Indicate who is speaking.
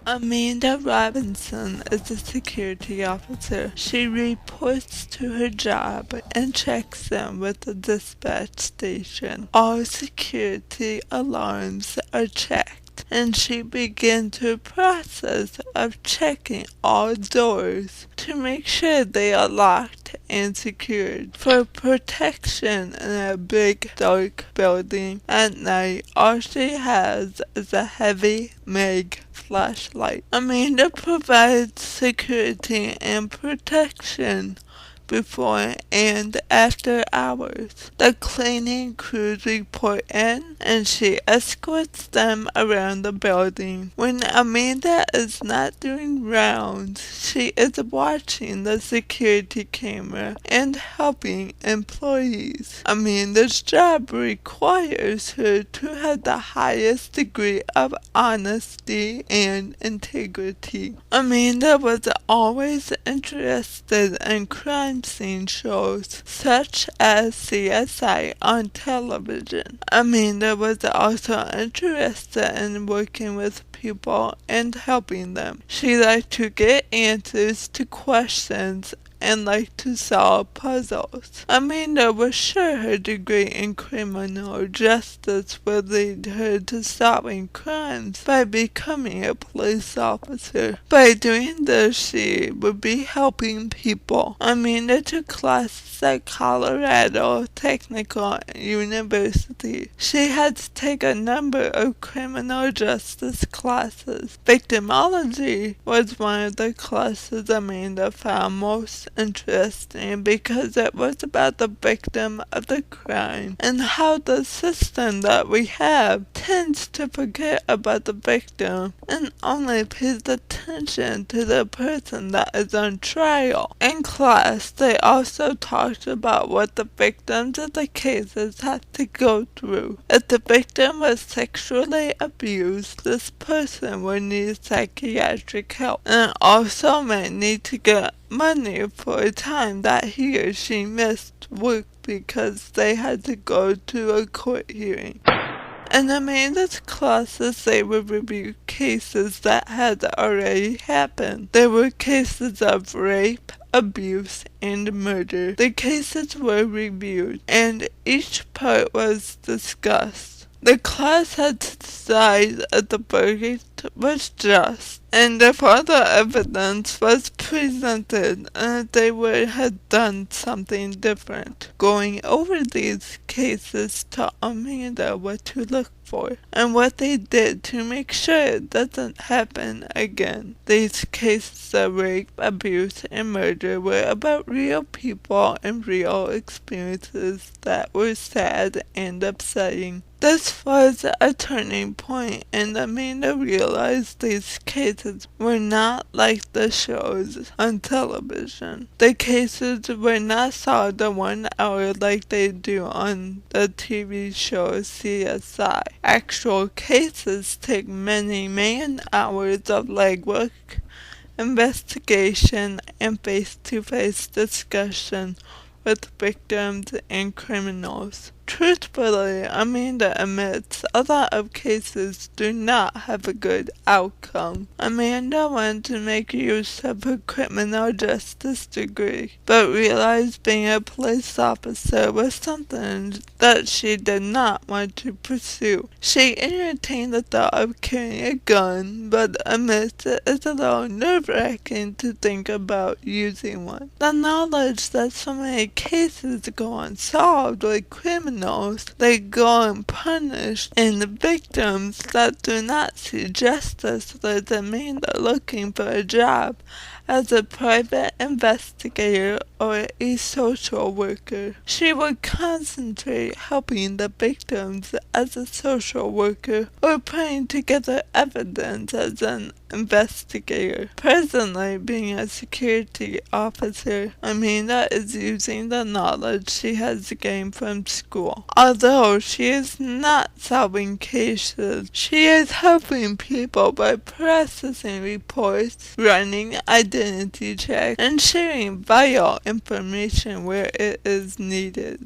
Speaker 1: Amanda Robinson is a security officer. She reports to her job and checks in with the dispatch station. All security alarms are checked, and she begins her process of checking all doors to make sure they are locked and secured. For protection in a big dark building at night, all she has is a heavy Meg flashlight. Amanda provides security and protection before and after hours. The cleaning crews report in, and she escorts them around the building. When Amanda is not doing rounds, she is watching the security camera and helping employees. Amanda's job requires her to have the highest degree of honesty and integrity. Amanda was always interested in crime scene shows such as CSI on television. Amanda was also interested in working with people and helping them. She liked to get answers to questions and liked to solve puzzles. Amanda was sure her degree in criminal justice would lead her to solving crimes by becoming a police officer. By doing this, she would be helping people. Amanda took classes at Colorado Technical University. She had to take a number of criminal justice classes. Victimology was one of the classes Amanda found most interesting because it was about the victim of the crime and how the system that we have tends to forget about the victim and only pays attention to the person that is on trial. In class, they also talked about what the victims of the cases had to go through. If the victim was sexually abused, this person would need psychiatric help and also may need to get money for a time that he or she missed work because they had to go to a court hearing. In Amanda's classes, they would review cases that had already happened. There were cases of rape, abuse, and murder. The cases were reviewed, and each part was discussed. The class had to decide if the verdict was just, and if all the evidence was presented, and if they had done something different. Going over these cases taught Amanda what to look for, and what they did to make sure it doesn't happen again. These cases of rape, abuse, and murder were about real people and real experiences that were sad and upsetting. This was a turning point, and Amanda realized these cases were not like the shows on television. The cases were not solved in 1 hour like they do on the TV show CSI. Actual cases take many man-hours of legwork, investigation, and face-to-face discussion with victims and criminals. Truthfully, Amanda admits a lot of cases do not have a good outcome. Amanda wanted to make use of her criminal justice degree, but realized being a police officer was something that she did not want to pursue. She entertained the thought of carrying a gun, but admits it is a little nerve-wracking to think about using one. The knowledge that so many cases go unsolved with criminals, they go unpunished, and the victims that do not see justice led Amanda looking for a job as a private investigator or a social worker. She would concentrate helping the victims as a social worker or putting together evidence as an investigator. Presently, being a security officer, Amanda is using the knowledge she has gained from school. Although she is not solving cases, she is helping people by processing reports, running identity checks, and sharing vital information where it is needed.